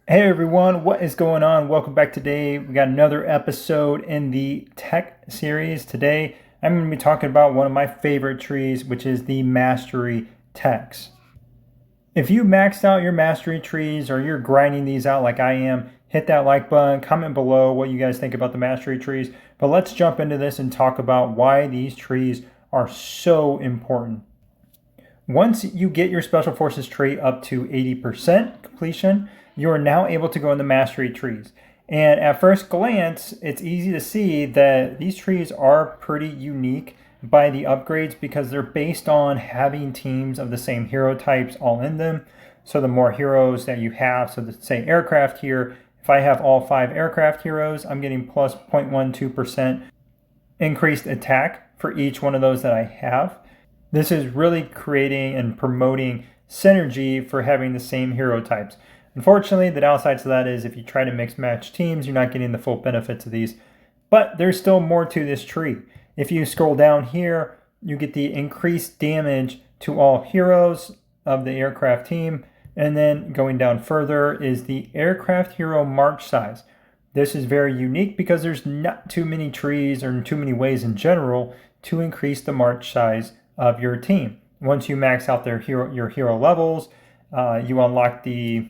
Hey everyone, what is going on? Welcome back today. We got another episode in the tech series. Today, I'm going to be talking about one of my favorite trees, which is the Mastery Techs. If you maxed out your Mastery trees or you're grinding these out like I am, hit that like button, comment below what you guys think about the Mastery trees. But let's jump into this and talk about why these trees are so important. Once you get your Special Forces tree up to 80% completion, you are now able to go in the Mastery trees. And at first glance, it's easy to see that these trees are pretty unique by the upgrades because they're based on having teams of the same hero types all in them. So the more heroes that you have, so let's say aircraft here, if I have all 5 aircraft heroes, I'm getting plus 0.12% increased attack for each one of those that I have. This is really creating and promoting synergy for having the same hero types. Unfortunately, the downside to that is if you try to mix match teams, you're not getting the full benefits of these. But there's still more to this tree. If you scroll down here, you get the increased damage to all heroes of the aircraft team. And then going down further is the aircraft hero march size. This is very unique because there's not too many trees or too many ways in general to increase the march size of your team. Once you max out your hero levels, you unlock the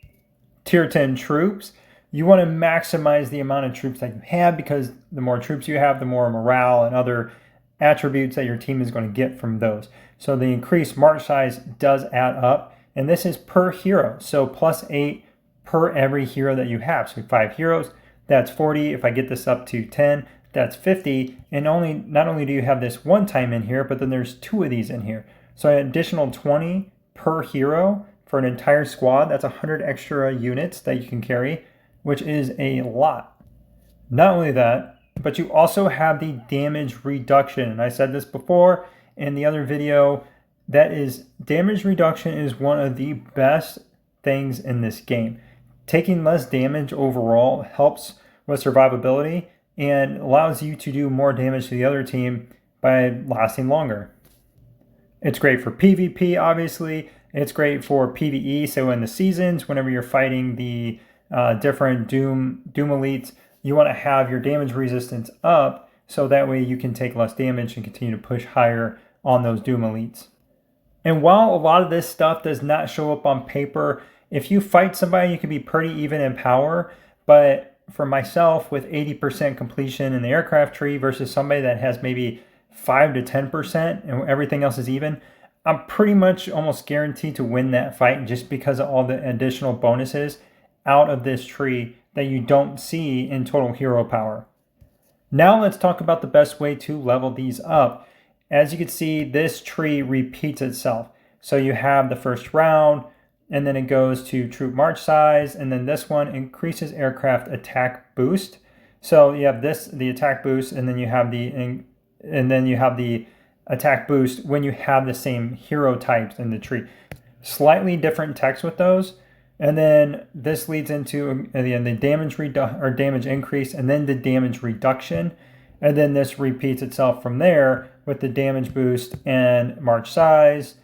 tier 10 troops. You want to maximize the amount of troops that you have because the more troops you have, the more morale and other attributes that your team is going to get from those. So the increased march size does add up, and this is per hero. So plus 8 per every hero that you have. So 5 heroes, that's 40. If I get this up to 10, that's 50. And not only do you have this one time in here, but then there's 2 of these in here. So an additional 20 per hero for an entire squad. That's 100 extra units that you can carry, which is a lot. Not only that, but you also have the damage reduction. And I said this before in the other video, that is damage reduction is one of the best things in this game. Taking less damage overall helps with survivability and allows you to do more damage to the other team by lasting longer. It's great for PvP, obviously. It's great for PvE. So in the seasons, whenever you're fighting the different Doom elites, you want to have your damage resistance up so that way you can take less damage and continue to push higher on those Doom elites. And while a lot of this stuff does not show up on paper, if you fight somebody, you can be pretty even in power. But for myself, with 80% completion in the aircraft tree versus somebody that has maybe 5 to 10% and everything else is even, I'm pretty much almost guaranteed to win that fight just because of all the additional bonuses out of this tree that you don't see in total hero power. Now let's talk about the best way to level these up. As you can see, this tree repeats itself. So you have the first round, and then it goes to troop march size, and then this one increases aircraft attack boost. So you have the attack boost, and then you have the attack boost when you have the same hero types in the tree. Slightly different text with those. And then this leads into the damage increase and then the damage reduction. And then this repeats itself from there with the damage boost and march size,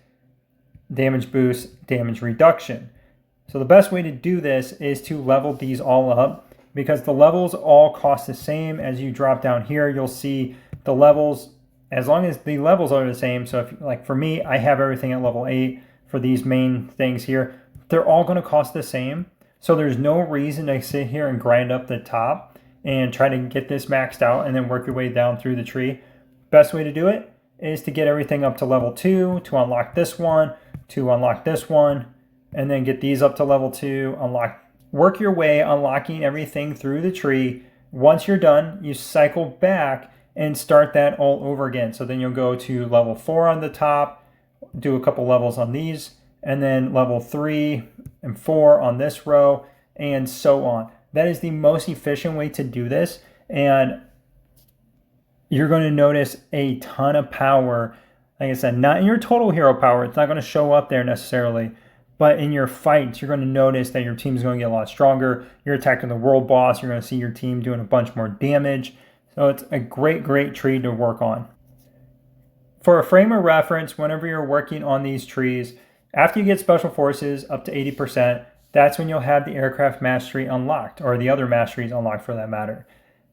damage boost, damage reduction. So the best way to do this is to level these all up because the levels all cost the same. As you drop down here, you'll see the levels, as long as the levels are the same. So if, like for me, I have everything at level 8 for these main things here. They're all going to cost the same. So there's no reason to sit here and grind up the top and try to get this maxed out and then work your way down through the tree. Best way to do it is to get everything up to level 2, to unlock this one, and then get these up to level 2, work your way unlocking everything through the tree. Once you're done, you cycle back and start that all over again. So then you'll go to level 4 on the top, do a couple levels on these, and then level 3 and 4 on this row, and so on. That is the most efficient way to do this, and you're going to notice a ton of power. Like I said, not in your total hero power. It's not going to show up there necessarily, but in your fights, you're going to notice that your team is going to get a lot stronger. You're attacking the world boss. You're going to see your team doing a bunch more damage. So it's a great tree to work on. For a frame of reference, whenever you're working on these trees, after you get Special Forces up to 80%, that's when you'll have the aircraft mastery unlocked, or the other masteries unlocked for that matter.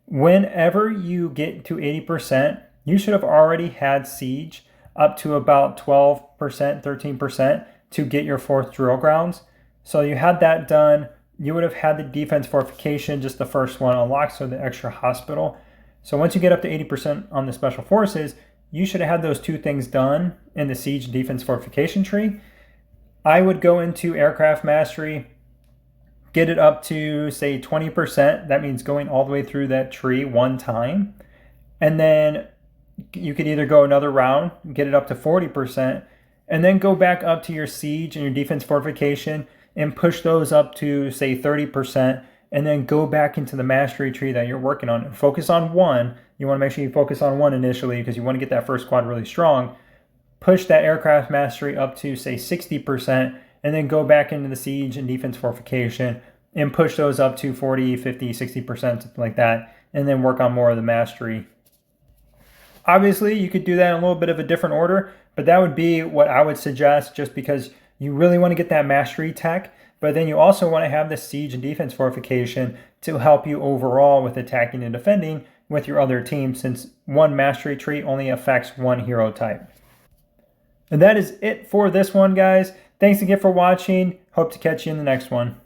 Whenever you get to 80%, you should have already had siege up to about 12%, 13% to get your 4th drill grounds. So you had that done. You would have had the defense fortification, just the first one unlocked, so the extra hospital. So once you get up to 80% on the special forces, you should have had those two things done in the siege defense fortification tree. I would go into aircraft mastery, get it up to say 20%. That means going all the way through that tree one time. And then you could either go another round, get it up to 40%, and then go back up to your siege and your defense fortification and push those up to say 30%, and then go back into the mastery tree that you're working on and focus on one. You want to make sure you focus on one initially because you want to get that first squad really strong. Push that aircraft mastery up to say 60%, and then go back into the siege and defense fortification and push those up to 40, 50, 60%, something like that, and then work on more of the mastery. Obviously, you could do that in a little bit of a different order, but that would be what I would suggest, just because you really want to get that mastery tech, but then you also want to have the siege and defense fortification to help you overall with attacking and defending with your other team, since one mastery tree only affects one hero type. And that is it for this one, guys. Thanks again for watching. Hope to catch you in the next one.